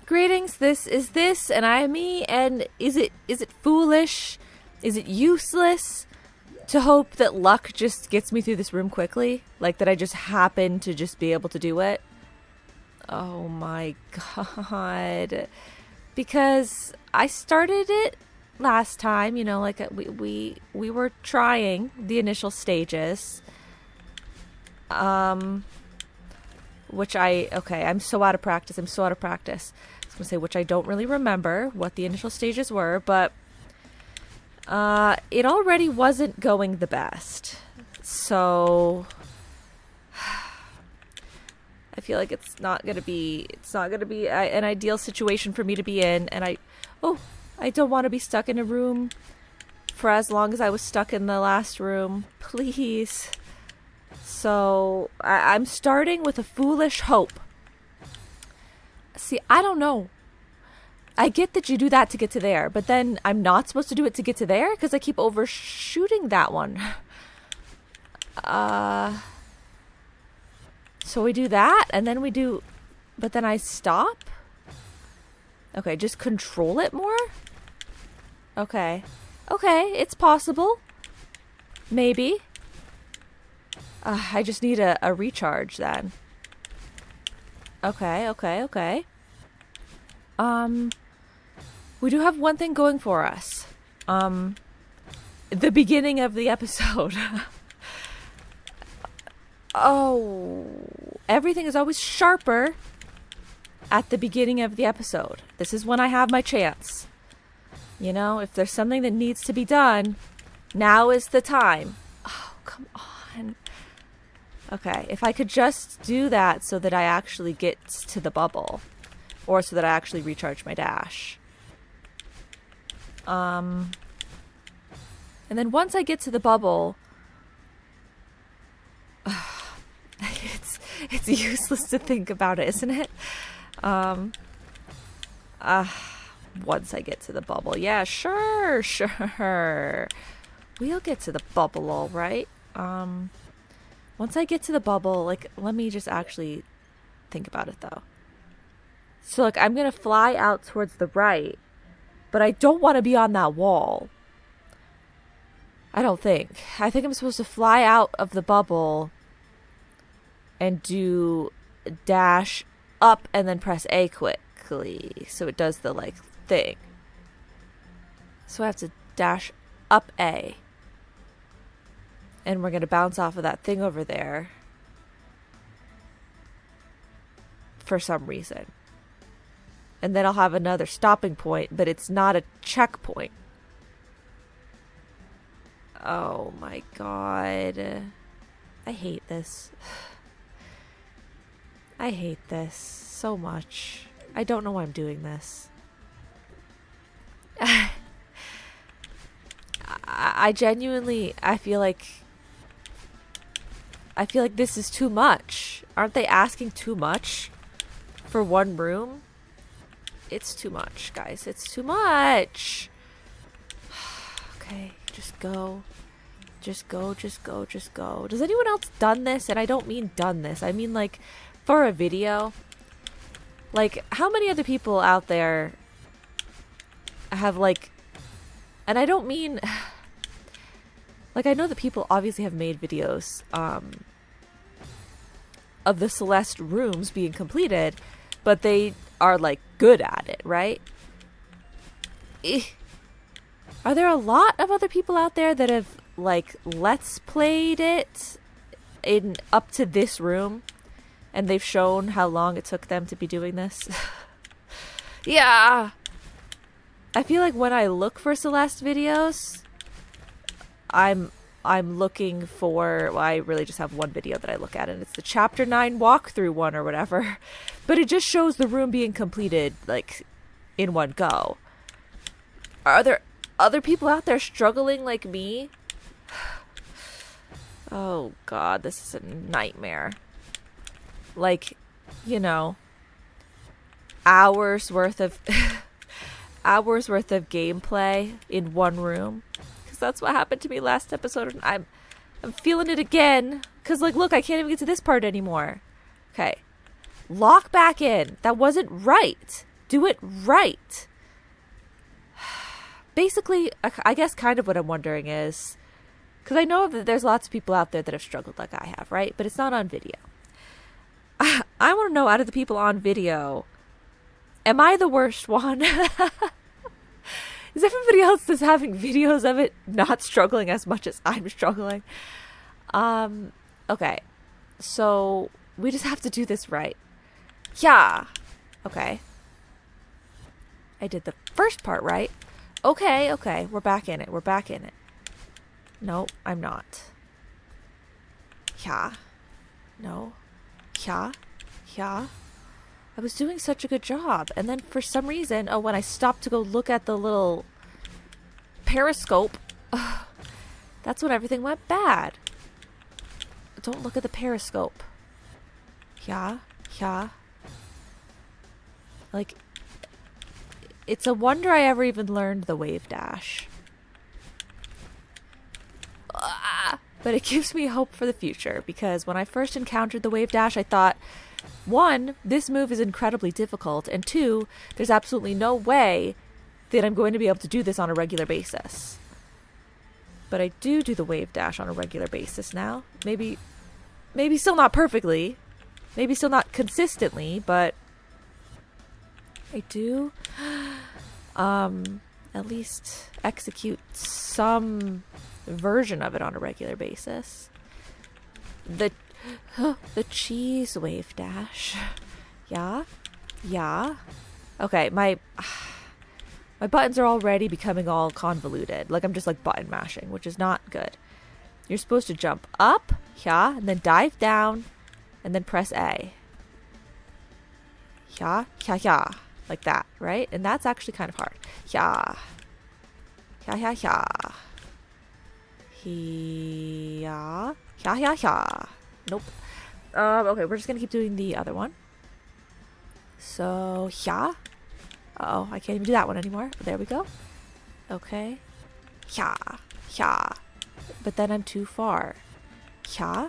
Greetings, this is this, and I am me, and is it foolish? Is it useless to hope that luck just gets me through this room quickly? Like that I just happen to just be able to do it? Oh my god. Because I started it last time, like we were trying the initial stages. Which I'm so out of practice. I was going to say, which I don't really remember what the initial stages were, but it already wasn't going the best. So I feel like it's not going to be an ideal situation for me to be in. And I don't want to be stuck in a room for as long as I was stuck in the last room. Please. So I'm starting with a foolish hope. See, I don't know. I get that you do that to get to there, but then I'm not supposed to do it to get to there because I keep overshooting that one. So we do that, and then but then I stop? Okay, just control it more? Okay, it's possible. Maybe. I just need a recharge then. Okay. We do have one thing going for us. The beginning of the episode. Everything is always sharper at the beginning of the episode. This is when I have my chance. If there's something that needs to be done, now is the time. Oh, come on. Okay, if I could just do that so that I actually get to the bubble. Or so that I actually recharge my dash. And then once I get to the bubble... It's useless to think about it, isn't it? Once I get to the bubble. Yeah, sure. We'll get to the bubble, all right. Once I get to the bubble, let me just actually think about it, though. So, I'm going to fly out towards the right, but I don't want to be on that wall. I don't think. I think I'm supposed to fly out of the bubble and do dash up and then press A quickly. So it does the, thing. So I have to dash up A. And we're going to bounce off of that thing over there. For some reason. And then I'll have another stopping point, but it's not a checkpoint. Oh my god. I hate this. I hate this so much. I don't know why I'm doing this. I genuinely, I feel like this is too much. Aren't they asking too much for one room? It's too much, guys. It's too much. Okay, just go. Just go. Does anyone else done this? And I don't mean done this. I mean, for a video. How many other people out there have, and I don't mean... I know that people obviously have made videos, of the Celeste rooms being completed, but they are, good at it, right? Are there a lot of other people out there that have, let's played it in up to this room, and they've shown how long it took them to be doing this? Yeah! I feel like when I look for Celeste videos, I'm looking for... Well, I really just have one video that I look at, and it's the Chapter 9 walkthrough one or whatever. But it just shows the room being completed, in one go. Are there other people out there struggling like me? Oh, God, this is a nightmare. Hours worth of... hours worth of gameplay in one room. Because that's what happened to me last episode, and I'm feeling it again. Because, look, I can't even get to this part anymore. Okay. Lock back in. That wasn't right. do it right. Basically, I guess kind of what I'm wondering is, because I know that there's lots of people out there that have struggled like I have, right? But it's not on video. I want to know, out of the people on video, am I the worst one? Is everybody else that's having videos of it not struggling as much as I'm struggling? Okay. So we just have to do this right. Yeah. Okay. I did the first part right. Okay. We're back in it. No, I'm not. Yeah. No. Yeah. I was doing such a good job. And then for some reason, when I stopped to go look at the little periscope, that's when everything went bad. Don't look at the periscope. Yeah. Like, it's a wonder I ever even learned the wave dash. But it gives me hope for the future, because when I first encountered the wave dash, I thought, 1, this move is incredibly difficult, and 2, there's absolutely no way that I'm going to be able to do this on a regular basis. But I do the wave dash on a regular basis now. Maybe still not perfectly, maybe still not consistently, but I do at least execute some version of it on a regular basis. The cheese wave dash. Yeah. Okay, my buttons are already becoming all convoluted. Like, I'm just like button mashing, which is not good. You're supposed to jump up, yeah, and then dive down, and then press A. Yeah, like that, right? And that's actually kind of hard. Yeah. Nope. Okay, we're just gonna keep doing the other one. So, yeah. Uh-oh, I can't even do that one anymore. There we go. Okay. Yeah. But then I'm too far. Yeah.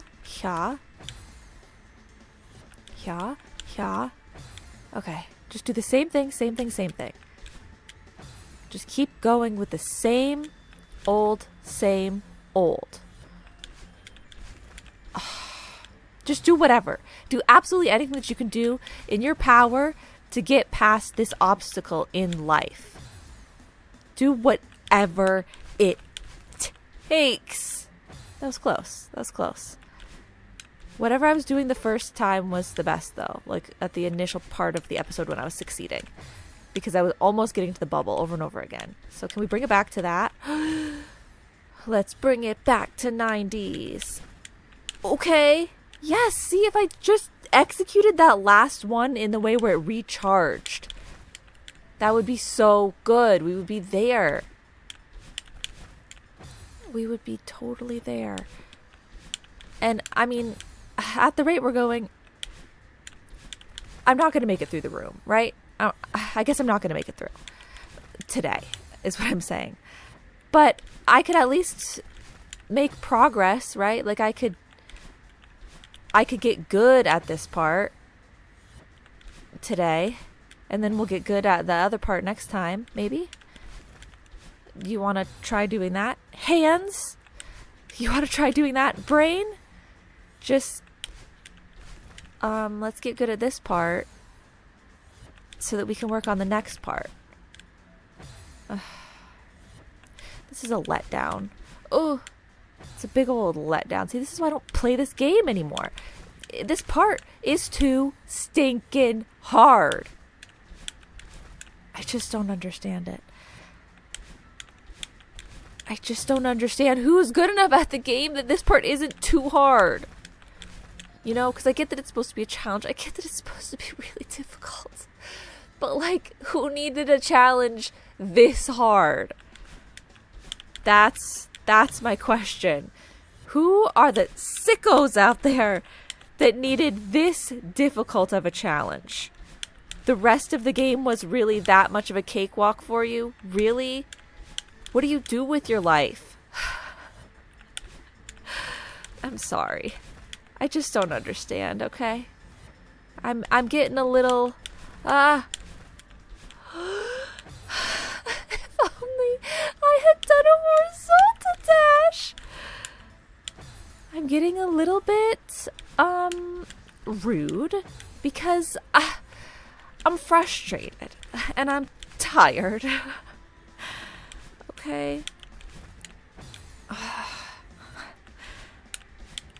Okay, just do the same thing. Just keep going with the same old. Just do whatever. Do absolutely anything that you can do in your power to get past this obstacle in life. Do whatever it takes. That was close. Whatever I was doing the first time was the best, though. Like, at the initial part of the episode when I was succeeding. Because I was almost getting to the bubble over and over again. So can we bring it back to that? Let's bring it back to 90s. Okay. Yes, see, if I just executed that last one in the way where it recharged, that would be so good. We would be there. We would be totally there. And, I mean, at the rate we're going, I'm not going to make it through the room, right? I guess I'm not going to make it through today, is what I'm saying. But I could at least make progress, right? Like, I could get good at this part today, and then we'll get good at the other part next time, maybe. You want to try doing that? Hands? You want to try doing that? Brain? Just, let's get good at this part so that we can work on the next part. This is a letdown. Oh, it's a big old letdown. See, this is why I don't play this game anymore. This part is too stinking hard. I just don't understand it. I just don't understand who's good enough at the game that this part isn't too hard. You know, because I get that it's supposed to be a challenge. I get that it's supposed to be really difficult. But, like, who needed a challenge this hard? That's my question. Who are the sickos out there that needed this difficult of a challenge? The rest of the game was really that much of a cakewalk for you? Really? What do you do with your life? I'm sorry. I just don't understand, okay? I'm getting a little rude because I'm frustrated and I'm tired. Okay.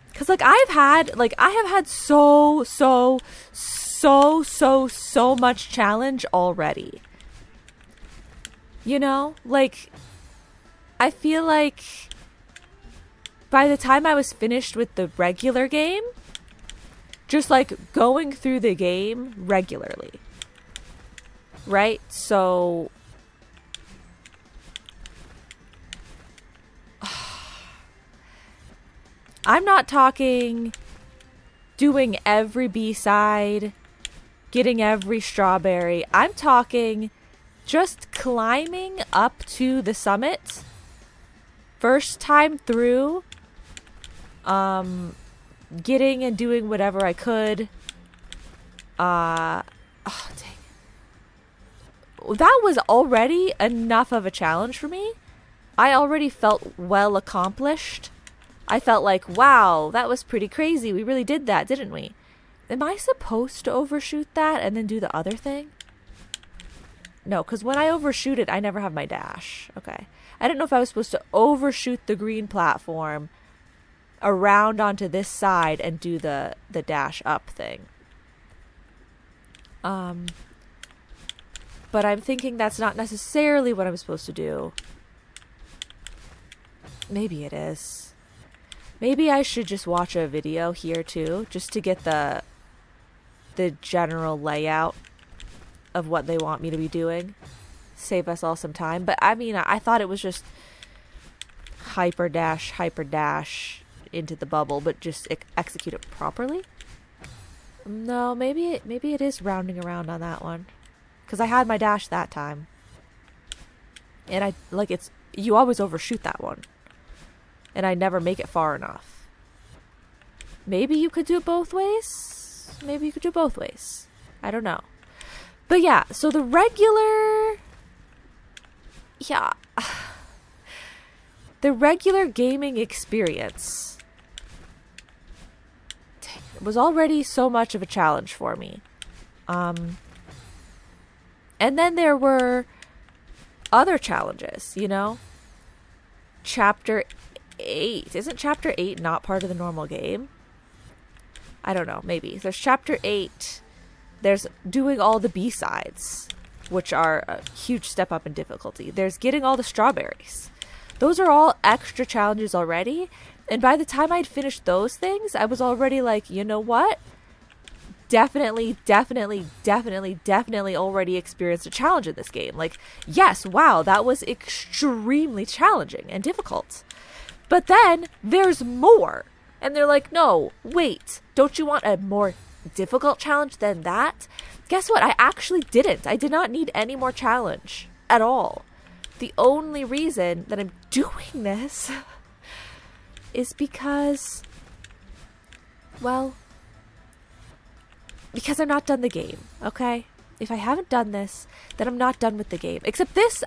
Because, like, I have had so much challenge already. You know? Like, I feel like by the time I was finished with the regular game, just, like, going through the game regularly. Right? So I'm not talking doing every B-side, getting every strawberry. I'm talking just climbing up to the summit, first time through, getting and doing whatever I could. Oh, dang. That was already enough of a challenge for me. I already felt well accomplished. I felt like, wow, that was pretty crazy. We really did that, didn't we? Am I supposed to overshoot that and then do the other thing? No, because when I overshoot it, I never have my dash. Okay. I didn't know if I was supposed to overshoot the green platform around onto this side and do the dash up thing. But I'm thinking that's not necessarily what I'm supposed to do. Maybe it is. Maybe I should just watch a video here too, just to get the general layout of what they want me to be doing. Save us all some time. But I mean, I thought it was just hyper dash into the bubble, but just execute it properly. No, maybe it is rounding around on that one, because I had my dash that time, and you always overshoot that one. And I never make it far enough. Maybe you could do it both ways. I don't know. But yeah, so the regular... Yeah. The regular gaming experience was already so much of a challenge for me. And then there were other challenges, you know? Chapter 8. Isn't Chapter 8 not part of the normal game? I don't know. Maybe. There's Chapter 8. There's doing all the B-sides, which are a huge step up in difficulty. There's getting all the strawberries. Those are all extra challenges already. And by the time I'd finished those things, I was already like, you know what? Definitely already experienced a challenge in this game. Like, yes, wow, that was extremely challenging and difficult. But then there's more. And they're like, no, wait, don't you want a more difficult challenge than that? Guess what? I actually didn't. I did not need any more challenge at all. The only reason that I'm doing this is because, well, because I'm not done the game, okay? If I haven't done this, then I'm not done with the game. Except this,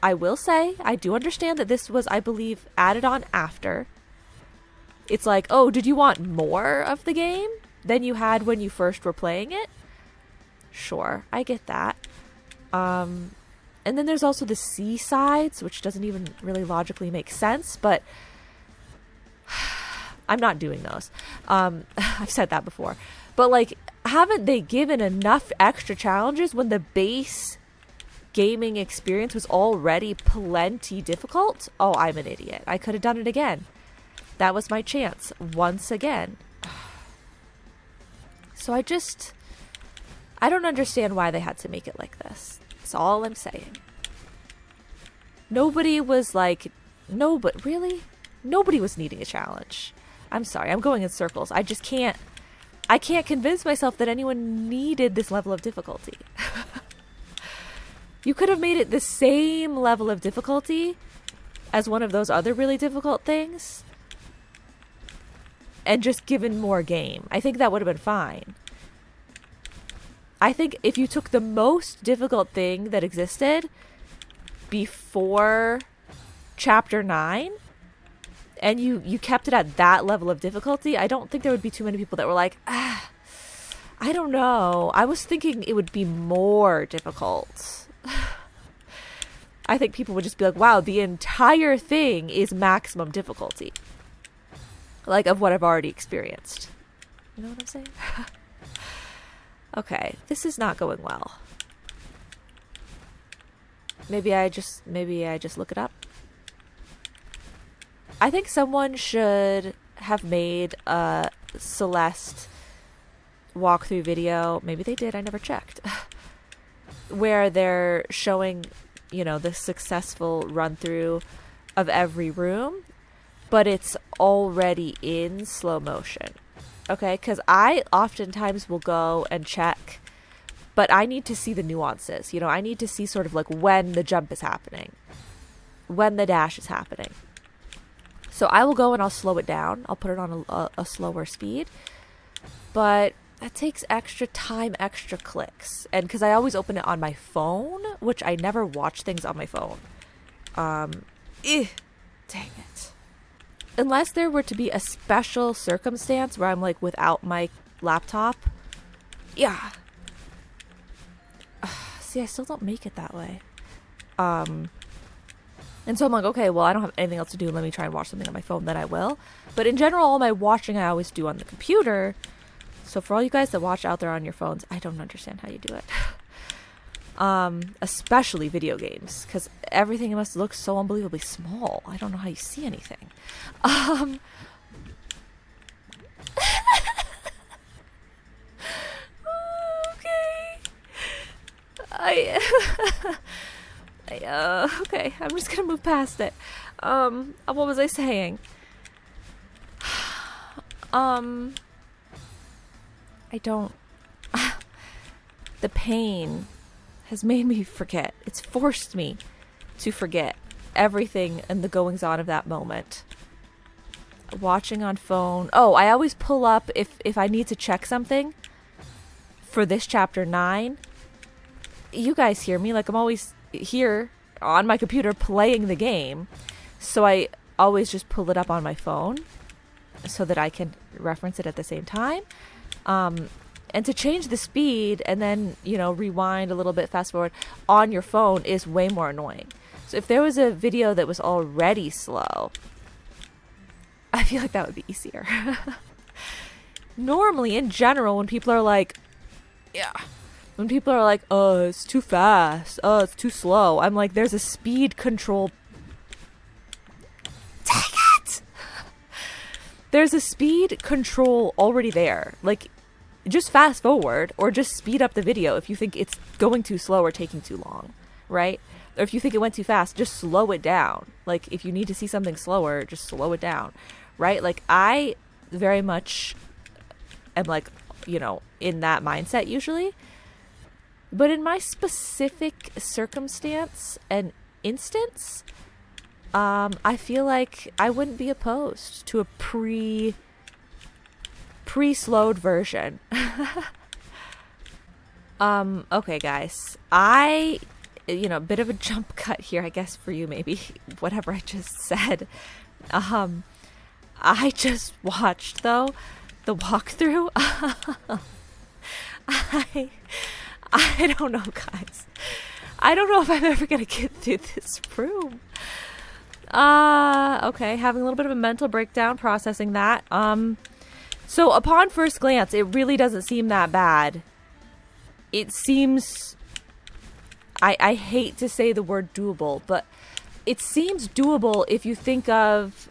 I will say, I do understand that this was, I believe, added on after. It's like, oh, did you want more of the game than you had when you first were playing it? Sure, I get that. And then there's also the C-sides, which doesn't even really logically make sense, but I'm not doing those. I've said that before. But, like, haven't they given enough extra challenges when the base gaming experience was already plenty difficult? Oh, I'm an idiot. I could have done it again. That was my chance once again. So I don't understand why they had to make it like this. That's all I'm saying. Nobody was like, no, but really? Nobody was needing a challenge. I'm sorry, I'm going in circles. I can't convince myself that anyone needed this level of difficulty. You could have made it the same level of difficulty as one of those other really difficult things and just given more game. I think that would have been fine. I think if you took the most difficult thing that existed before Chapter 9 and you kept it at that level of difficulty, I don't think there would be too many people that were like, I don't know. I was thinking it would be more difficult. I think people would just be like, wow, the entire thing is maximum difficulty. Like, of what I've already experienced. You know what I'm saying? Okay, this is not going well. Maybe I just look it up. I think someone should have made a Celeste walkthrough video. Maybe they did, I never checked. Where they're showing, the successful run through of every room, but it's already in slow motion. Okay, because I oftentimes will go and check, but I need to see the nuances. I need to see sort of like when the jump is happening, when the dash is happening. So I will go and I'll slow it down. I'll put it on a slower speed, but that takes extra time, extra clicks. And because I always open it on my phone, which I never watch things on my phone. Dang it. Unless there were to be a special circumstance where I'm like without my laptop. Yeah. See, I still don't make it that way. And so I'm like, okay, well, I don't have anything else to do. Let me try and watch something on my phone. Then I will. But in general, all my watching I always do on the computer. So for all you guys that watch out there on your phones, I don't understand how you do it. Especially video games, because everything must look so unbelievably small. I don't know how you see anything. Okay. Okay, I'm just gonna move past it. What was I saying? I don't. The pain has made me forget. It's forced me to forget everything and the goings on of that moment. Watching on phone. Oh, I always pull up if I need to check something for this chapter 9. You guys hear me? Like, I'm always here on my computer playing the game. So I always just pull it up on my phone so that I can reference it at the same time. And to change the speed and then, rewind a little bit, fast forward on your phone is way more annoying. So if there was a video that was already slow, I feel like that would be easier. Normally, in general, when people are like, oh, it's too fast, oh, it's too slow, I'm like, there's a speed control. Dang it! There's a speed control already there. Like, just fast forward or just speed up the video if you think it's going too slow or taking too long, right? Or if you think it went too fast, just slow it down. Like, if you need to see something slower, just slow it down, right? Like, I very much am like, in that mindset usually. But in my specific circumstance and instance, I feel like I wouldn't be opposed to a pre-slowed version. Okay, guys. Bit of a jump cut here, I guess, for you, maybe. Whatever I just said. I just watched, though, the walkthrough. I don't know, guys. I don't know if I'm ever going to get through this room. Okay, having a little bit of a mental breakdown, processing that. So upon first glance, it really doesn't seem that bad. It seems, I hate to say the word doable, but it seems doable if you think of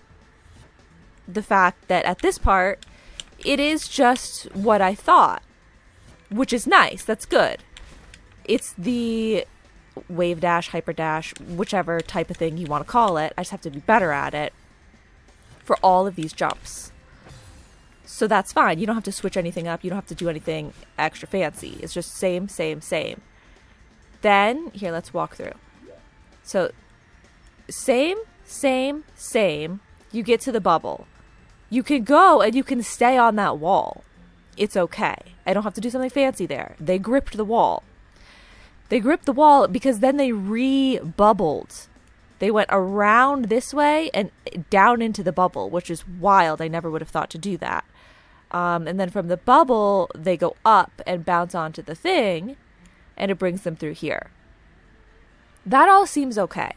the fact that at this part, it is just what I thought, which is nice. That's good. It's the wave dash, hyper dash, whichever type of thing you want to call it. I just have to be better at it for all of these jumps. So that's fine. You don't have to switch anything up. You don't have to do anything extra fancy. It's just same. Then, here, let's walk through. So, same. You get to the bubble. You can go and you can stay on that wall. It's okay. I don't have to do something fancy there. They gripped the wall. They gripped the wall because then they re-bubbled They went around this way and down into the bubble, which is wild. I never would have thought to do that. And then from the bubble, they go up and bounce onto the thing, and it brings them through here. That all seems okay.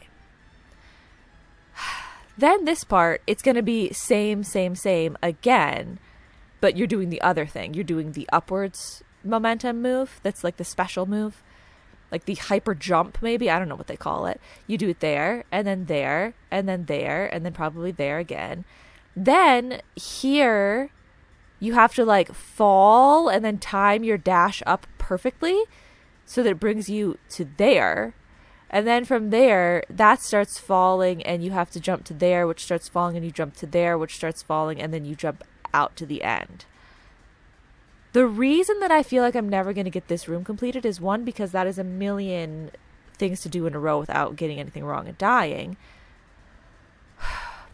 Then this part, it's going to be same again, but you're doing the other thing. You're doing the upwards momentum move. That's like the special move. Like the hyper jump, maybe. I don't know what they call it. You do it there, and then there, and then there, and then probably there again. Then here, you have to like fall and then time your dash up perfectly so that it brings you to there. And then from there, that starts falling, and you have to jump to there, which starts falling, and you jump to there, which starts falling, and then you jump out to the end. The reason that I feel like I'm never going to get this room completed is, one, because that is a million things to do in a row without getting anything wrong and dying.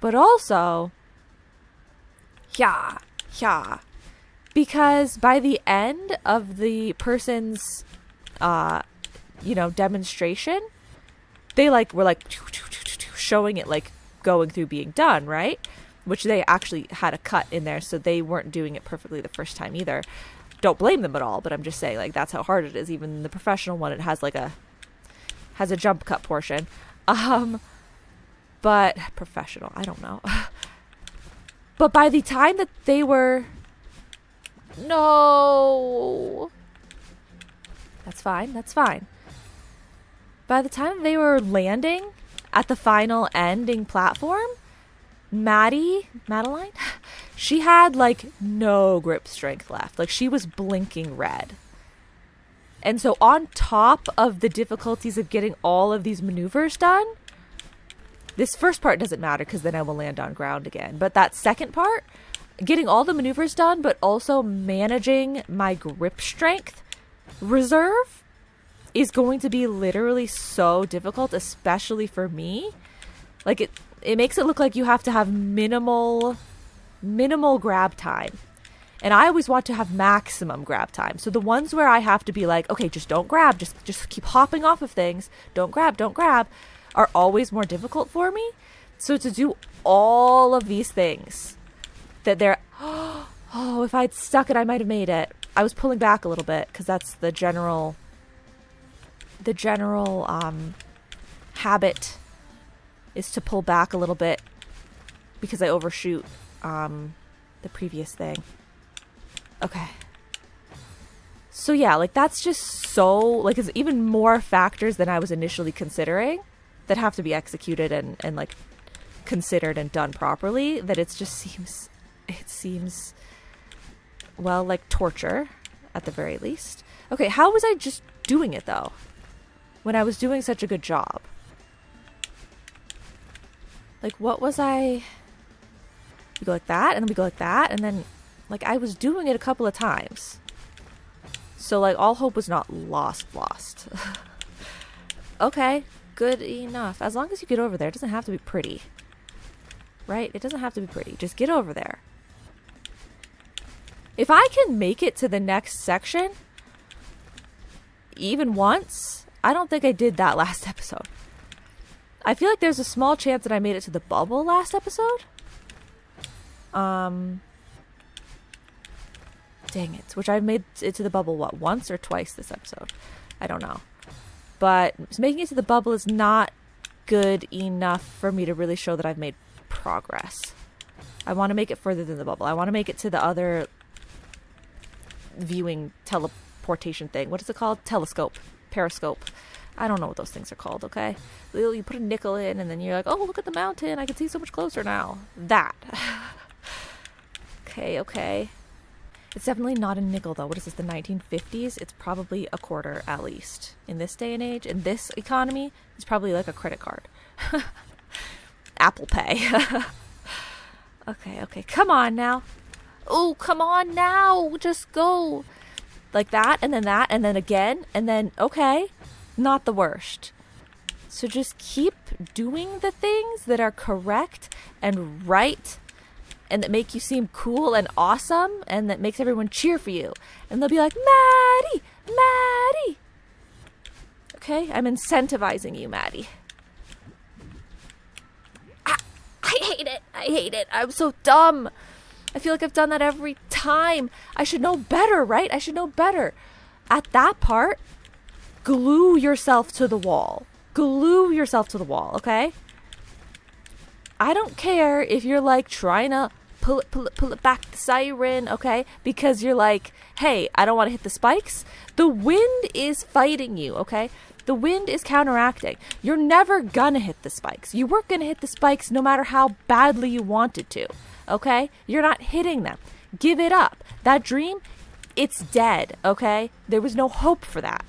But also, because by the end of the person's, demonstration, they were showing it going through being done, right? Which they actually had a cut in there, so they weren't doing it perfectly the first time either. Don't blame them at all, but I'm just saying, that's how hard it is. Even the professional one, it has a jump cut portion. But professional, I don't know. But by the time that they were... No! That's fine. By the time they were landing at the final ending platform, Madeline, she had no grip strength left. She was blinking red. And so on top of the difficulties of getting all of these maneuvers done, this first part doesn't matter because then I will land on ground again. But that second part, getting all the maneuvers done, but also managing my grip strength reserve is going to be literally so difficult, especially for me. It makes it look like you have to have minimal grab time. And I always want to have maximum grab time. So the ones where I have to be okay, just don't grab, just keep hopping off of things, don't grab, are always more difficult for me. So to do all of these things that they're, if I'd stuck it, I might have made it. I was pulling back a little bit because that's the general habit is to pull back a little bit because I overshoot the previous thing. Okay. So yeah, that's just so, it's even more factors than I was initially considering that have to be executed and considered and done properly, that it seems well, torture at the very least. Okay, how was I just doing it though when I was doing such a good job? What was I... We go like that, and then we go like that, and then, I was doing it a couple of times. So, all hope was not lost. Okay, good enough. As long as you get over there, it doesn't have to be pretty. Right? It doesn't have to be pretty. Just get over there. If I can make it to the next section, even once, I don't think I did that last episode. I feel like there's a small chance that I made it to the bubble last episode. Dang it. Which I've made it to the bubble, once or twice this episode? I don't know. But making it to the bubble is not good enough for me to really show that I've made progress. I want to make it further than the bubble. I want to make it to the other viewing teleportation thing. What is it called? Telescope. Periscope. I don't know what those things are called, okay? You put a nickel in, and then you're like, oh, look at the mountain. I can see so much closer now. That. Okay. It's definitely not a nickel, though. What is this, the 1950s? It's probably a quarter, at least. In this day and age, in this economy, it's probably a credit card. Apple Pay. Okay. Come on now. Oh, come on now. Just go. Like that, and then again, and then, okay. Not the worst. So just keep doing the things that are correct and right and that make you seem cool and awesome and that makes everyone cheer for you. And they'll be like, Maddie! Okay? I'm incentivizing you, Maddie. hate it. I'm so dumb. I feel like I've done that every time. I should know better, right? I should know better. At that part, glue yourself to the wall. Glue yourself to the wall, okay? I don't care if you're like trying to pull it back the siren, okay? Because you're like, hey, I don't want to hit the spikes. The wind is fighting you, okay? The wind is counteracting. You're never gonna hit the spikes. You weren't gonna hit the spikes no matter how badly you wanted to, okay? You're not hitting them. Give it up. That dream, it's dead, okay? There was no hope for that.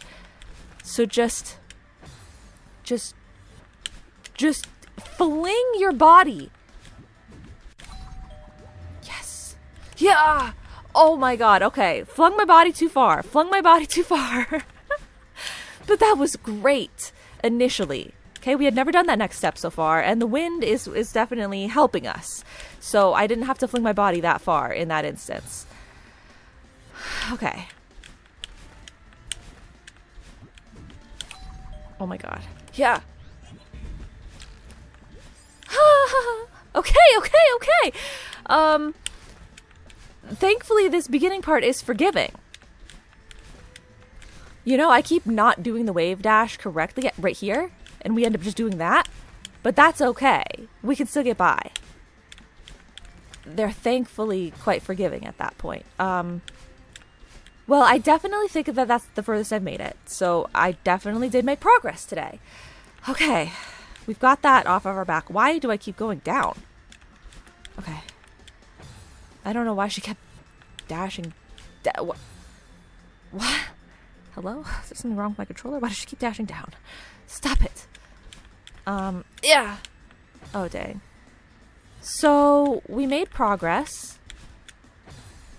So just fling your body. Yes. Yeah. Oh my God. Okay. Flung my body too far. But that was great initially. Okay. We had never done that next step so far. And the wind is definitely helping us. So I didn't have to fling my body that far in that instance. Okay. Oh my God. Yeah. Okay. Thankfully, this beginning part is forgiving. You know, I keep not doing the wave dash correctly right here, and we end up just doing that. But that's okay. We can still get by. They're thankfully quite forgiving at that point. Well, I definitely think that that's the furthest I've made it. So I definitely did make progress today. Okay. We've got that off of our back. Why do I keep going down? Okay. I don't know why she kept dashing. What? Hello? Is there something wrong with my controller? Why does she keep dashing down? Stop it. Yeah. Oh, dang. So, we made progress.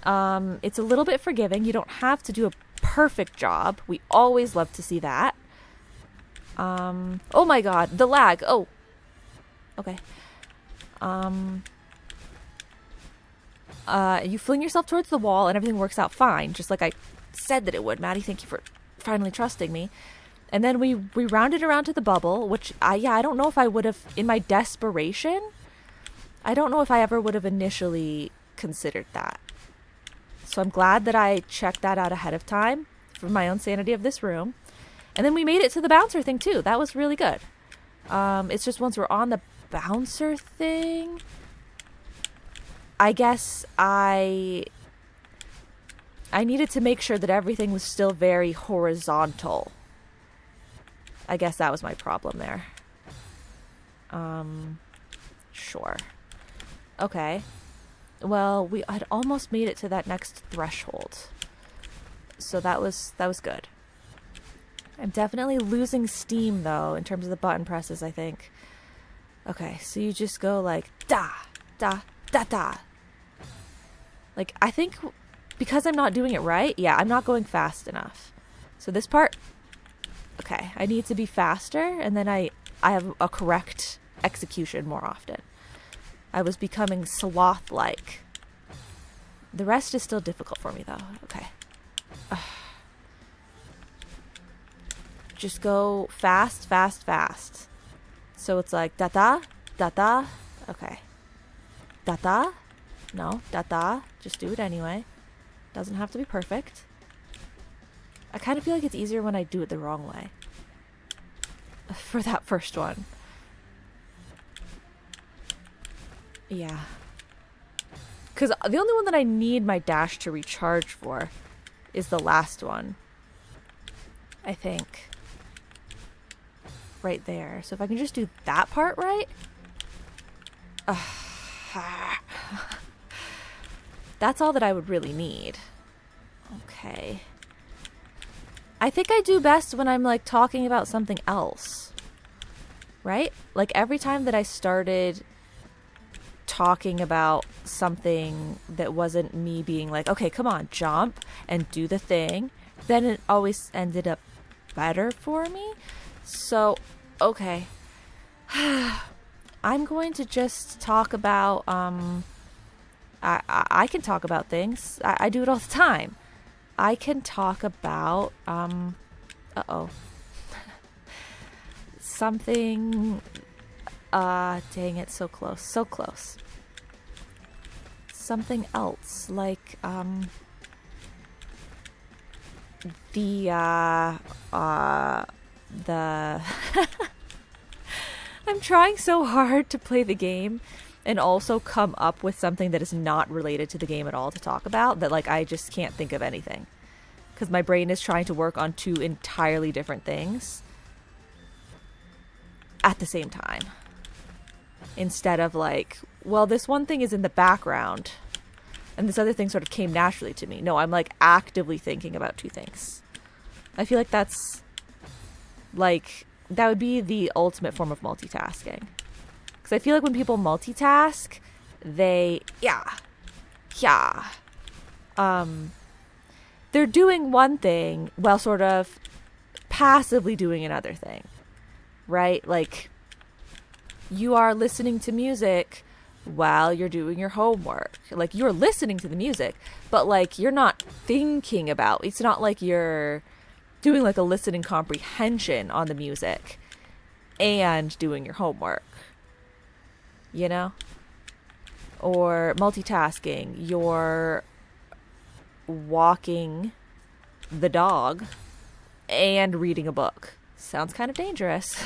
It's a little bit forgiving. You don't have to do a perfect job. We always love to see that. Oh my God, the lag. Oh, okay. You fling yourself towards the wall and everything works out fine, just like I said that it would. Maddie, thank you for finally trusting me. And then we rounded around to the bubble, which I don't know if I would have, in my desperation, I don't know if I ever would have initially considered that. So I'm glad that I checked that out ahead of time for my own sanity of this room. And then we made it to the bouncer thing too. That was really good. It's just once we're on the bouncer thing, I guess I needed to make sure that everything was still very horizontal. I guess that was my problem there. Sure. Okay. Well, we had almost made it to that next threshold. So that was good. I'm definitely losing steam, though, in terms of the button presses, I think. Okay, so you just go like, da, da, da, da. Like, I think because I'm not doing it right, yeah, I'm not going fast enough. So this part, okay, I need to be faster, and then I have a correct execution more often. I was becoming sloth-like. The rest is still difficult for me, though. Okay. Just go fast, fast, fast. So it's like da-da, da-da. Okay. Da-da. No, da-da. Just do it anyway. Doesn't have to be perfect. I kind of feel like it's easier when I do it the wrong way. For that first one. Yeah. Because the only one that I need my dash to recharge for is the last one. I think. Right there. So if I can just do that part right. That's all that I would really need. Okay. I think I do best when I'm like talking about something else. Right? Like every time that I started talking about something that wasn't me being like, okay, come on, jump and do the thing, then it always ended up better for me. So, okay. I'm going to just talk about, I can talk about things. I do it all the time. I can talk about, something, dang it, so close. something else, like the I'm trying so hard to play the game and also come up with something that is not related to the game at all to talk about, that like I just can't think of anything because my brain is trying to work on two entirely different things at the same time, instead of like, well, this one thing is in the background and this other thing sort of came naturally to me. No, I'm like actively thinking about two things. I feel like that's like, that would be the ultimate form of multitasking. Because I feel like when people multitask, they're doing one thing while sort of passively doing another thing, right? Like, you are listening to music while you're doing your homework. Like, you're listening to the music, but like, you're not thinking about, it's not like you're doing like a listening comprehension on the music and doing your homework, you know? Or multitasking, you're walking the dog and reading a book. Sounds kind of dangerous,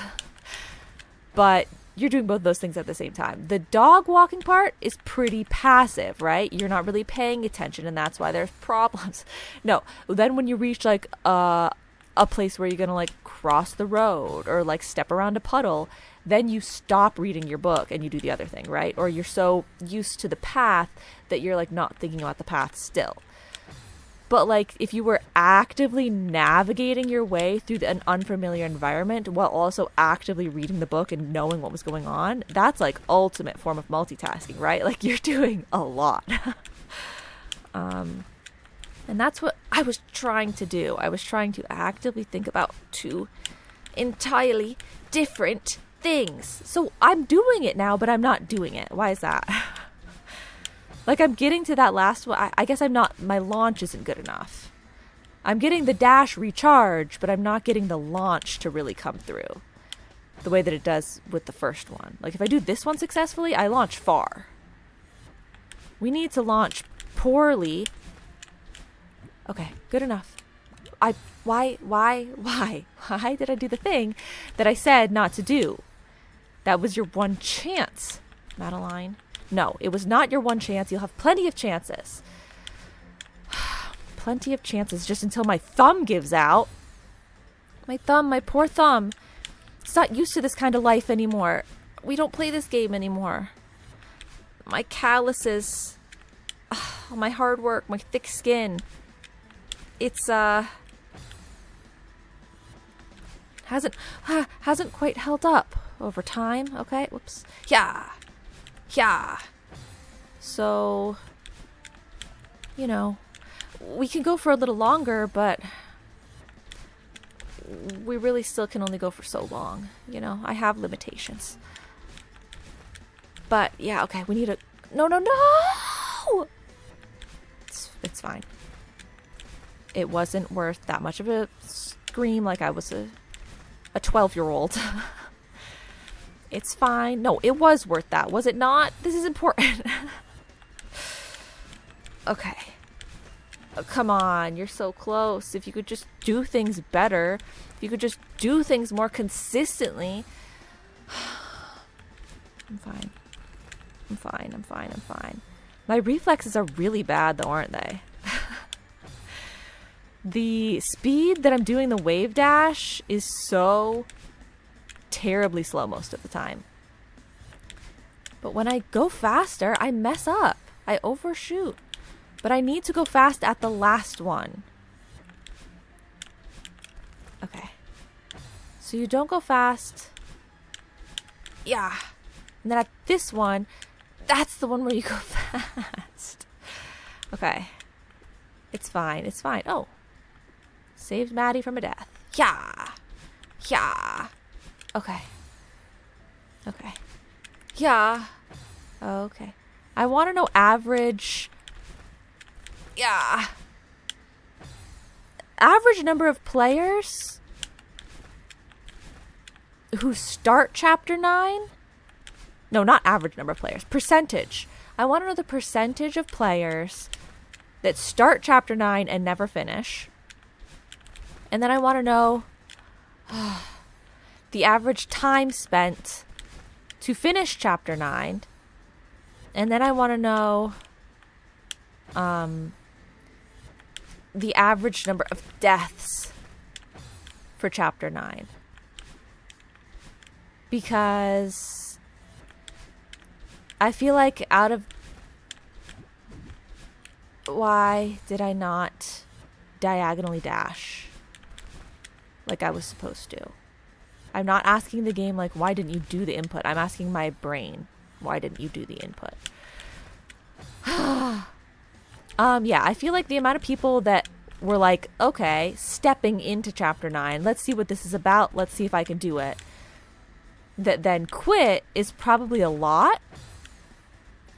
but you're doing both those things at the same time. The dog walking part is pretty passive, right? You're not really paying attention, and that's why there's problems. No, then when you reach like a place where you're gonna like cross the road or like step around a puddle, then you stop reading your book and you do the other thing, right? Or you're so used to the path that you're like not thinking about the path still. But like, if you were actively navigating your way through an unfamiliar environment while also actively reading the book and knowing what was going on, that's like ultimate form of multitasking, right? Like, you're doing a lot. And that's what I was trying to do. I was trying to actively think about two entirely different things. So I'm doing it now, but I'm not doing it. Why is that? Like, I'm getting to that last one. I guess my launch isn't good enough. I'm getting the dash recharge, but I'm not getting the launch to really come through the way that it does with the first one. Like, if I do this one successfully, I launch far. We need to launch poorly. Okay, good enough. Why did I do the thing that I said not to do? That was your one chance, Madeline. No, it was not your one chance. You'll have plenty of chances. Plenty of chances, just until my thumb gives out. My poor thumb. It's not used to this kind of life anymore. We don't play this game anymore. My calluses, my hard work, my thick skin. It's hasn't quite held up over time. Okay, whoops. Yeah. So, you know, we can go for a little longer, but we really still can only go for so long. You know, I have limitations. But yeah, okay, we need a no. It's fine. It wasn't worth that much of a scream like I was a 12-year-old. It's fine. No, it was worth that. Was it not? This is important. Okay. Oh, come on. You're so close. If you could just do things better. If you could just do things more consistently. I'm fine. My reflexes are really bad though, aren't they? The speed that I'm doing the wave dash is so terribly slow most of the time. But when I go faster, I mess up. I overshoot. But I need to go fast at the last one. Okay. So you don't go fast. Yeah. And then at this one, that's the one where you go fast. Okay. It's fine. Oh. Saved Maddie from a death. Yeah. Okay. Yeah. Okay. I want to know average. Yeah. Average number of players who start chapter 9? No, not average number of players. Percentage I want to know the percentage of players that start chapter 9 and never finish. And then I want to know the average time spent to finish chapter 9. And then I want to know the average number of deaths for chapter 9. Because I feel like out of... Why did I not diagonally dash like I was supposed to? I'm not asking the game, like, why didn't you do the input? I'm asking my brain, why didn't you do the input? Yeah, I feel like the amount of people that were like, okay, stepping into chapter 9, let's see what this is about, let's see if I can do it, that then quit is probably a lot.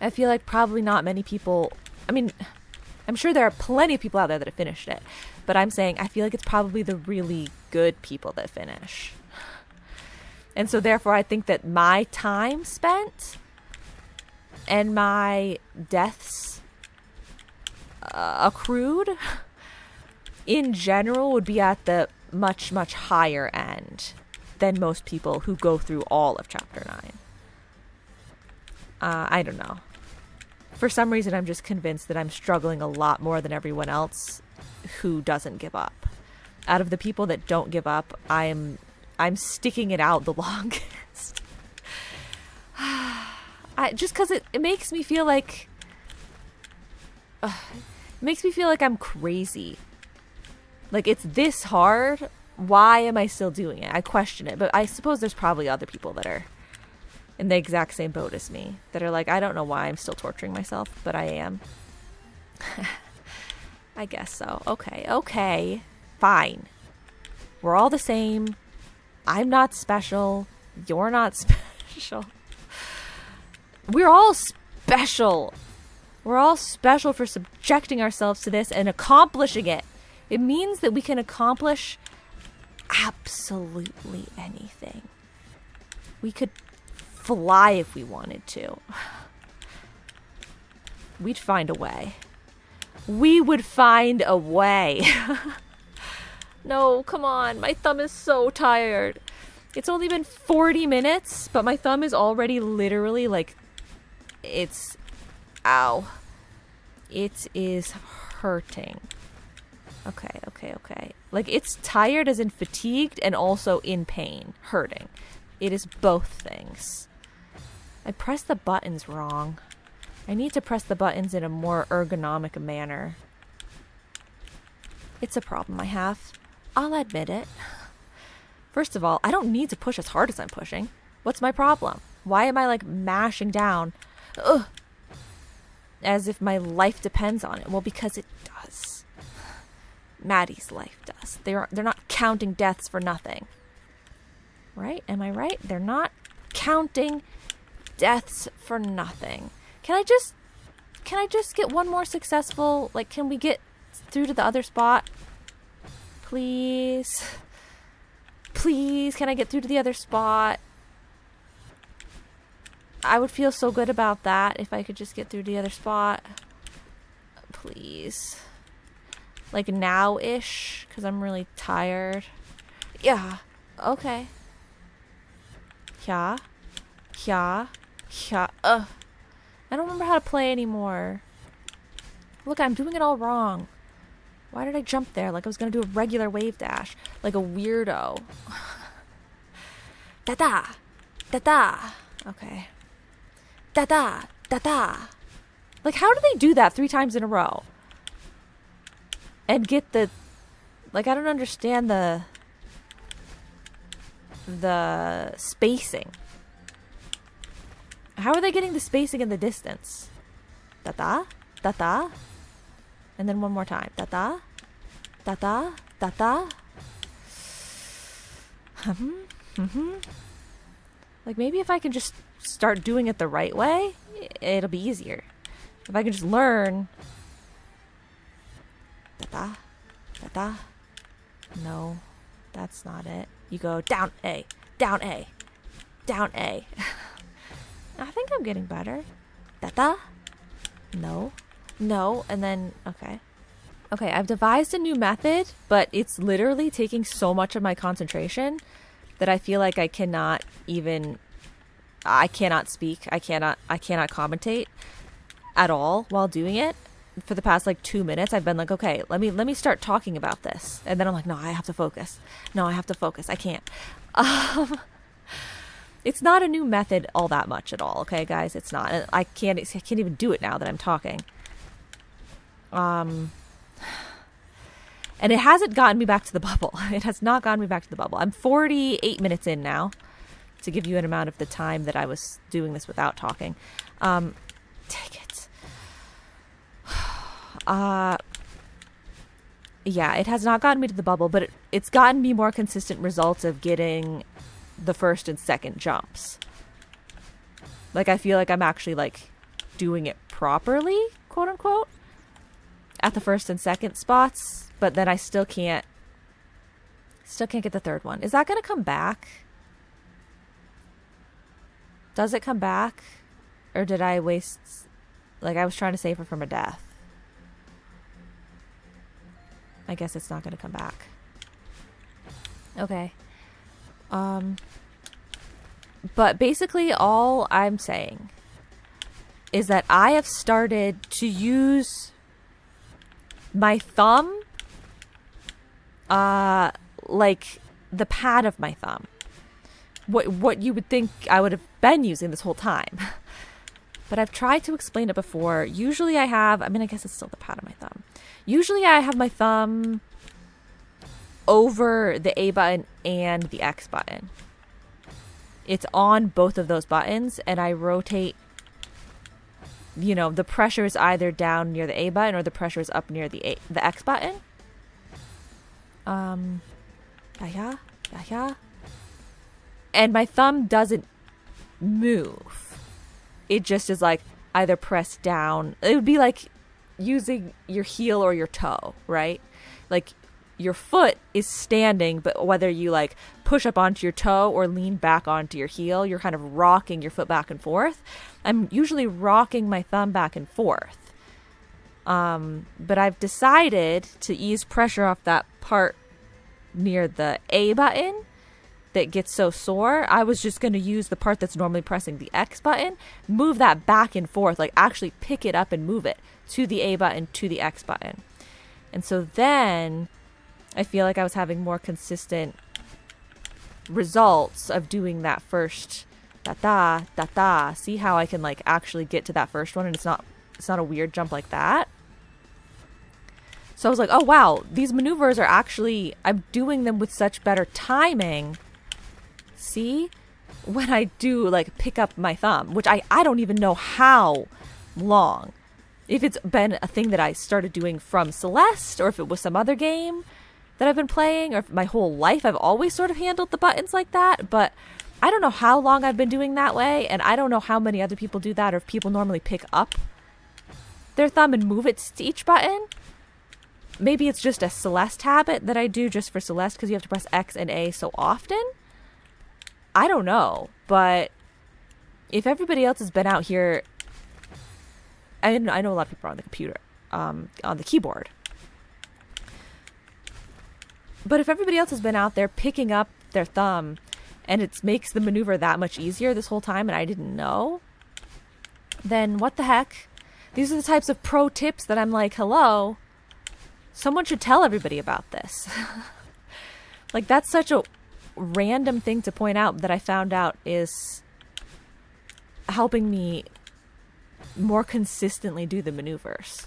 I feel like probably not many people, I mean, I'm sure there are plenty of people out there that have finished it, but I'm saying I feel like it's probably the really good people that finish. And so therefore I think that my time spent and my deaths accrued in general would be at the much, much higher end than most people who go through all of chapter 9. I don't know. For some reason, I'm just convinced that I'm struggling a lot more than everyone else who doesn't give up. Out of the people that don't give up, I'm sticking it out the longest. Just because it makes me feel like... it makes me feel like I'm crazy. Like, it's this hard. Why am I still doing it? I question it. But I suppose there's probably other people that are in the exact same boat as me, that are like, I don't know why I'm still torturing myself, but I am. I guess so. Okay. Fine. We're all the same. I'm not special. You're not special. We're all special. We're all special for subjecting ourselves to this and accomplishing it. It means that we can accomplish absolutely anything. We could fly if we wanted to. We'd find a way. We would find a way. No, come on. My thumb is so tired. It's only been 40 minutes, but my thumb is already literally like, it's, ow. It is hurting. Okay. Like, it's tired as in fatigued and also in pain. Hurting. It is both things. I pressed the buttons wrong. I need to press the buttons in a more ergonomic manner. It's a problem I have. I'll admit it. First of all, I don't need to push as hard as I'm pushing. What's my problem? Why am I, like, mashing down? Ugh. As if my life depends on it. Well, because it does. Maddie's life does. They're not counting deaths for nothing. Right? Am I right? They're not counting deaths for nothing. Can I just get one more successful, like, can we get through to the other spot? Please, can I get through to the other spot? I would feel so good about that if I could just get through to the other spot. Please. Like now-ish, because I'm really tired. Yeah, okay. Yeah. I don't remember how to play anymore. Look, I'm doing it all wrong. Why did I jump there like I was going to do a regular wave dash? Like a weirdo. Da-da. Okay. Da-da. Like, how do they do that 3 times in a row? And get the... Like, I don't understand the spacing. How are they getting the spacing and the distance? Da-da. And then one more time. Da-da. Like, maybe if I can just start doing it the right way, it'll be easier. If I can just learn. Da-da. No, that's not it. You go down A. I think I'm getting better. Da-da. No. No. And then, okay. Okay, I've devised a new method, but it's literally taking so much of my concentration that I feel like I cannot speak. I cannot commentate at all while doing it. For the past like 2 minutes, I've been like, okay, let me start talking about this. And then I'm like, no, I have to focus. I can't. It's not a new method all that much at all. Okay, guys, it's not. I can't even do it now that I'm talking. And it hasn't gotten me back to the bubble. It has not gotten me back to the bubble. I'm 48 minutes in now, to give you an amount of the time that I was doing this without talking. Take it. Yeah, it has not gotten me to the bubble, but it's gotten me more consistent results of getting the first and second jumps. Like, I feel like I'm actually, like, doing it properly, quote unquote, at the first and second spots, but then I still can't get the third one. Is that going to come back? Does it come back? Or did I waste, like, I was trying to save her from a death. I guess it's not going to come back. Okay. But basically all I'm saying is that I have started to use my thumb, like the pad of my thumb. What you would think I would have been using this whole time. But I've tried to explain it before. Usually I guess it's still the pad of my thumb. Usually I have my thumb over the A button and the X button. It's on both of those buttons, and I rotate, the pressure is either down near the A button or the pressure is up near the X button. Yeah. And my thumb doesn't move. It just is like either pressed down. It would be like using your heel or your toe, right? Like your foot is standing, but whether you like push up onto your toe or lean back onto your heel, you're kind of rocking your foot back and forth. I'm usually rocking my thumb back and forth. But I've decided to ease pressure off that part near the A button that gets so sore. I was just going to use the part that's normally pressing the X button, move that back and forth, like actually pick it up and move it to the A button, to the X button. And so then I feel like I was having more consistent results of doing that first da-da. See how I can like actually get to that first one and it's not a weird jump like that. So I was like, oh wow, these maneuvers are actually, I'm doing them with such better timing. See? When I do like pick up my thumb, which I don't even know how long. If it's been a thing that I started doing from Celeste, or if it was some other game that I've been playing, or if my whole life I've always sort of handled the buttons like that. But I don't know how long I've been doing that way, and I don't know how many other people do that, or if people normally pick up their thumb and move it to each button. Maybe it's just a Celeste habit that I do just for Celeste because you have to press X and A so often. I don't know, but if everybody else has been out here, I know a lot of people are on the computer, on the keyboard. But if everybody else has been out there picking up their thumb and it makes the maneuver that much easier this whole time and I didn't know, then what the heck? These are the types of pro tips that I'm like, hello, someone should tell everybody about this. Like, that's such a random thing to point out that I found out is helping me more consistently do the maneuvers.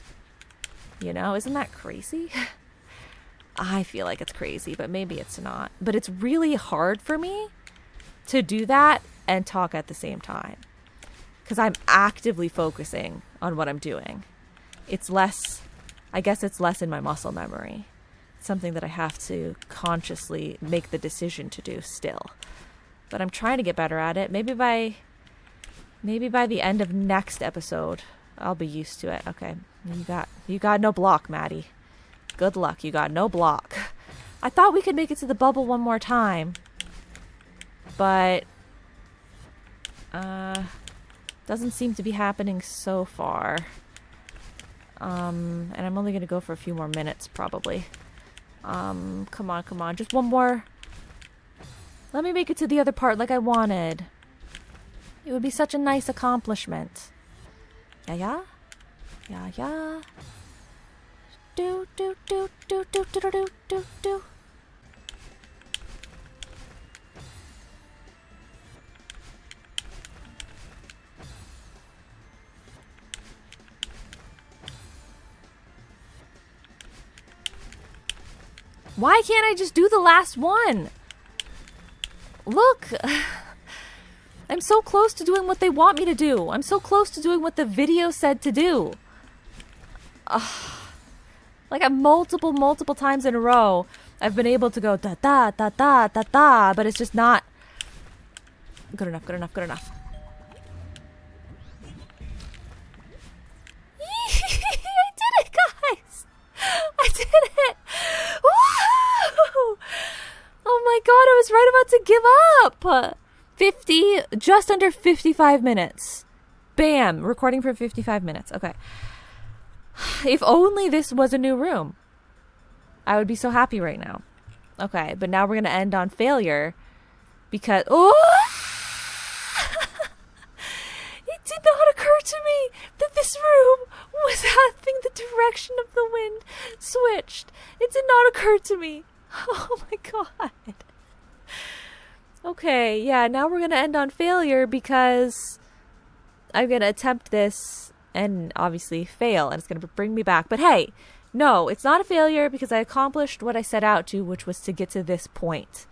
Isn't that crazy? I feel like it's crazy, but maybe it's not. But it's really hard for me to do that and talk at the same time because I'm actively focusing on what I'm doing. I guess it's less in my muscle memory. It's something that I have to consciously make the decision to do still. But I'm trying to get better at it. Maybe by the end of next episode, I'll be used to it. Okay. You got no block, Maddie. Good luck. You got no block. I thought we could make it to the bubble one more time. But doesn't seem to be happening so far. And I'm only going to go for a few more minutes, probably. Come on. Just one more. Let me make it to the other part like I wanted. It would be such a nice accomplishment. Yeah. Do. Why can't I just do the last one? Look, I'm so close to doing what they want me to do. I'm so close to doing what the video said to do. Like multiple times in a row, I've been able to go da da da da da da, but it's just not good enough. I did it, guys! I did it! Woo! Oh my god, I was right about to give up! 50, just under 55 minutes. Bam! Recording for 55 minutes. Okay. If only this was a new room. I would be so happy right now. Okay, but now we're going to end on failure. Because... Oh! It did not occur to me that this room was having the direction of the wind switched. It did not occur to me. Oh my god. Okay, yeah, now we're going to end on failure because I'm going to attempt this and obviously fail, and it's going to bring me back. But hey, no, it's not a failure because I accomplished what I set out to, which was to get to this point.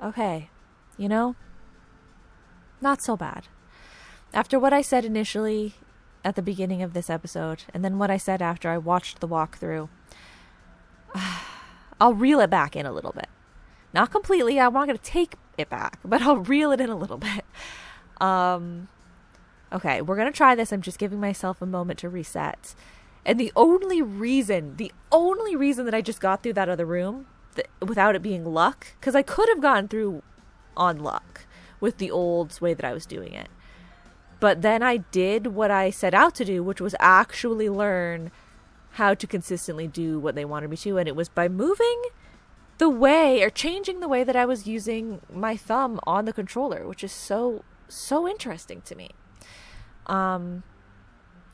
Okay, you know, not so bad. After what I said initially at the beginning of this episode, and then what I said after I watched the walkthrough, I'll reel it back in a little bit. Not completely, I'm not going to take it back, but I'll reel it in a little bit. Okay, we're going to try this. I'm just giving myself a moment to reset. And the only reason that I just got through that other room without it being luck, because I could have gotten through on luck with the old way that I was doing it. But then I did what I set out to do, which was actually learn how to consistently do what they wanted me to. And it was by moving the way or changing the way that I was using my thumb on the controller, which is so interesting to me.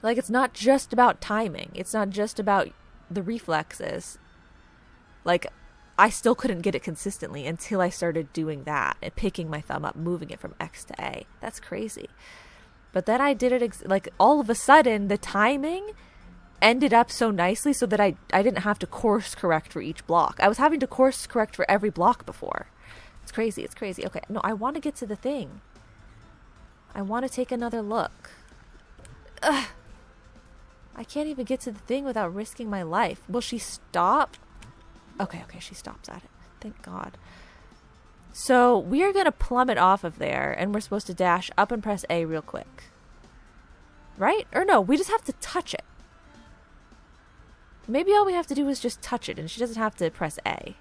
Like, it's not just about timing. It's not just about the reflexes. Like, I still couldn't get it consistently until I started doing that and picking my thumb up, moving it from X to A. That's crazy. But then I did it, like, all of a sudden, the timing ended up so nicely so that I didn't have to course correct for each block. I was having to course correct for every block before. It's crazy. Okay, no, I want to get to the thing. I want to take another look. Ugh. I can't even get to the thing without risking my life. Will she stop? Okay, she stops at it. Thank God. So we are going to plummet off of there, and we're supposed to dash up and press A real quick. Right? Or no, we just have to touch it. Maybe all we have to do is just touch it, and she doesn't have to press A.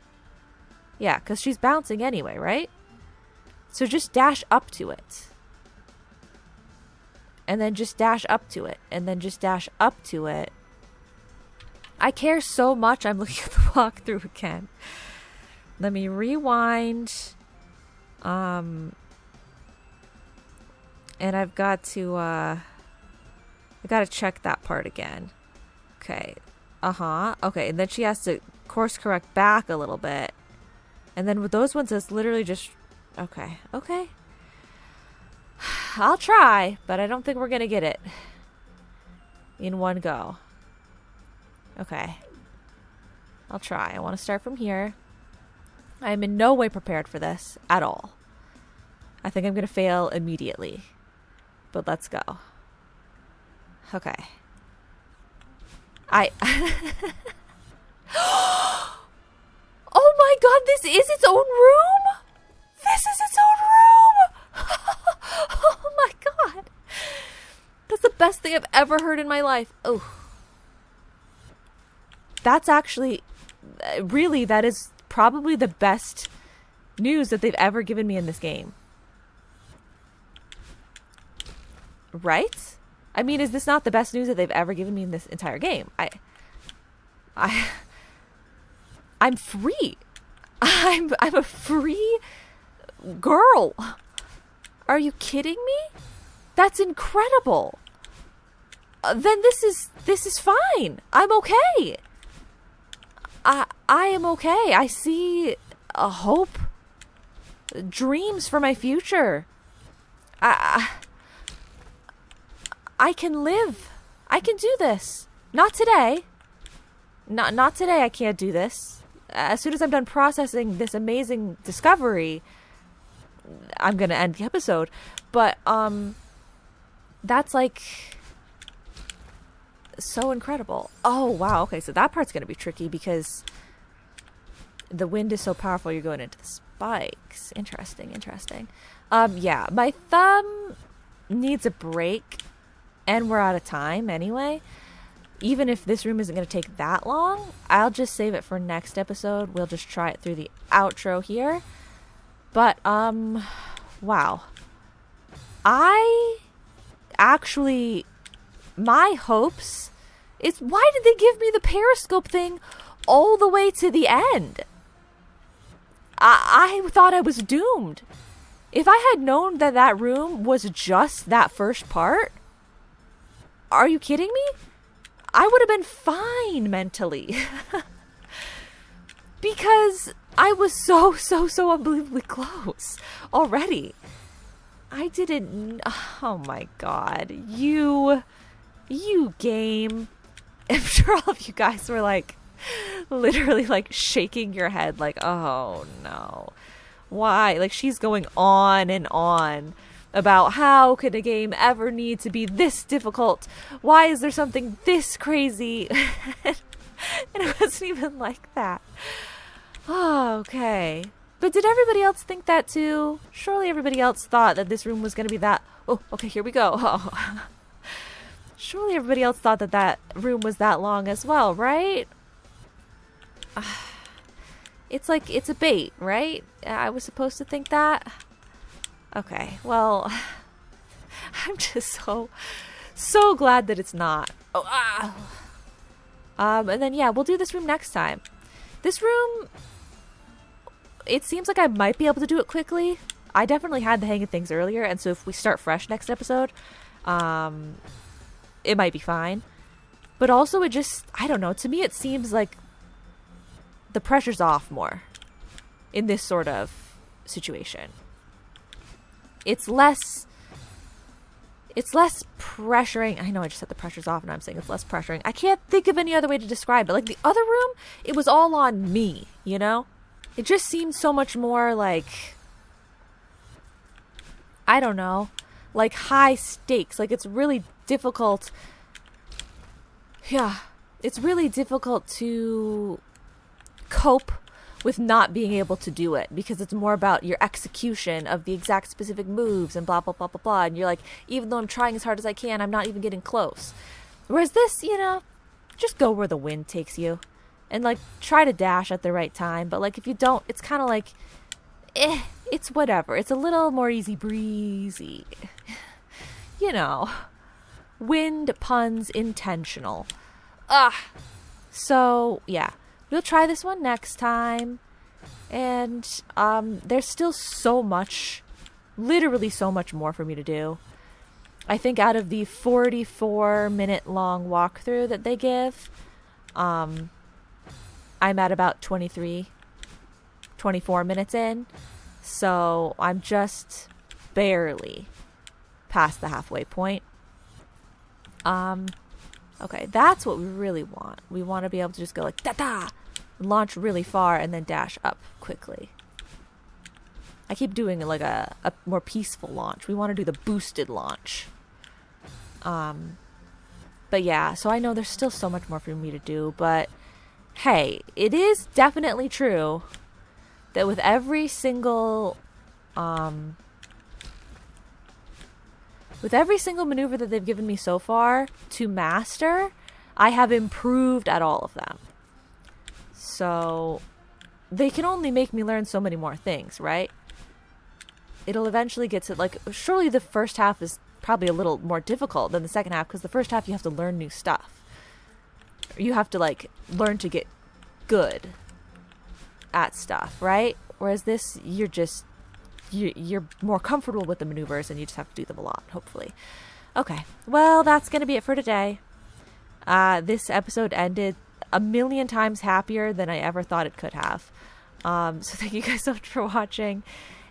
Yeah, because she's bouncing anyway, right? So just dash up to it. And then just dash up to it. And then just dash up to it. I care so much, I'm looking at the walkthrough again. Let me rewind. And I've got to, I gotta check that part again. Okay. Okay, and then she has to course correct back a little bit. And then with those ones, it's literally just... Okay. I'll try, but I don't think we're gonna get it in one go. Okay. I'll try. I want to start from here. I am in no way prepared for this at all. I think I'm gonna fail immediately. But let's go. Okay. Oh my god, this is its own room? This is its own room! Oh my god. That's the best thing I've ever heard in my life. Oh. That's actually, really, that is probably the best news that they've ever given me in this game. Right? I mean, is this not the best news that they've ever given me in this entire game? I I'm free. I'm a free girl. Are you kidding me? That's incredible. Then this is fine. I'm okay. I am okay. I see a hope, dreams for my future. I can live. I can do this. Not today. Not today. I can't do this. As soon as I'm done processing this amazing discovery, I'm gonna end the episode. But that's like so incredible. Oh wow. Okay, so that part's gonna be tricky because the wind is so powerful. You're going into the spikes. Interesting. Yeah, my thumb needs a break, and we're out of time anyway. Even if this room isn't going to take that long, I'll just save it for next episode. We'll just try it through the outro here. But, wow. I actually, my hopes is, why did they give me the periscope thing all the way to the end? I thought I was doomed. If I had known that that room was just that first part, are you kidding me? I would have been fine mentally. Because I was so unbelievably close already. I didn't... Oh my god. You game. I'm sure all of you guys were like, literally like shaking your head like, oh no. Why? Like, she's going on and on about how could a game ever need to be this difficult? Why is there something this crazy? And it wasn't even like that. Oh, okay. But did everybody else think that too? Surely everybody else thought that this room was going to be that... Oh, okay, here we go. Oh. Surely everybody else thought that that room was that long as well, right? It's like, it's a bait, right? I was supposed to think that? Okay, well, I'm just so glad that it's not. Oh, ah. And then, yeah, we'll do this room next time. This room, it seems like I might be able to do it quickly. I definitely had the hang of things earlier, and so if we start fresh next episode, it might be fine. But also, it just, I don't know, to me it seems like the pressure's off more in this sort of situation. It's less pressuring. I know I just said the pressure's off and I'm saying it's less pressuring. I can't think of any other way to describe it. Like the other room, it was all on me, you know? It just seemed so much more like, I don't know, like high stakes. Like it's really difficult. Yeah, it's really difficult to cope with not being able to do it because it's more about your execution of the exact specific moves and blah, blah, blah, blah, blah. And you're like, even though I'm trying as hard as I can, I'm not even getting close. Whereas this, you know, just go where the wind takes you and like try to dash at the right time. But like if you don't, it's kind of like, it's whatever. It's a little more easy breezy. You know, wind puns intentional. So yeah. We'll try this one next time. And there's still so much, literally so much more for me to do. I think out of the 44-minute long walkthrough that they give, I'm at about 24 minutes in. So I'm just barely past the halfway point. Okay, that's what we really want. We want to be able to just go like, da-da! Launch really far and then dash up quickly. I keep doing like a more peaceful launch. We want to do the boosted launch. But yeah, so I know there's still so much more for me to do, but hey, it is definitely true that with every single maneuver that they've given me so far to master, I have improved at all of them. So they can only make me learn so many more things, right? It'll eventually get to, like, surely the first half is probably a little more difficult than the second half, because the first half you have to learn new stuff. You have to like learn to get good at stuff, right? Whereas this, you're more comfortable with the maneuvers and you just have to do them a lot, hopefully. Okay, well, that's going to be it for today. This episode ended a million times happier than I ever thought it could have. So thank you guys so much for watching,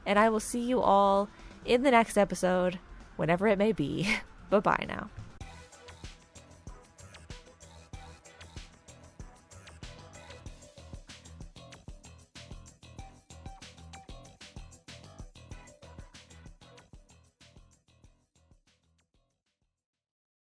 and I will see you all in the next episode, whenever it may be. Bye-bye now.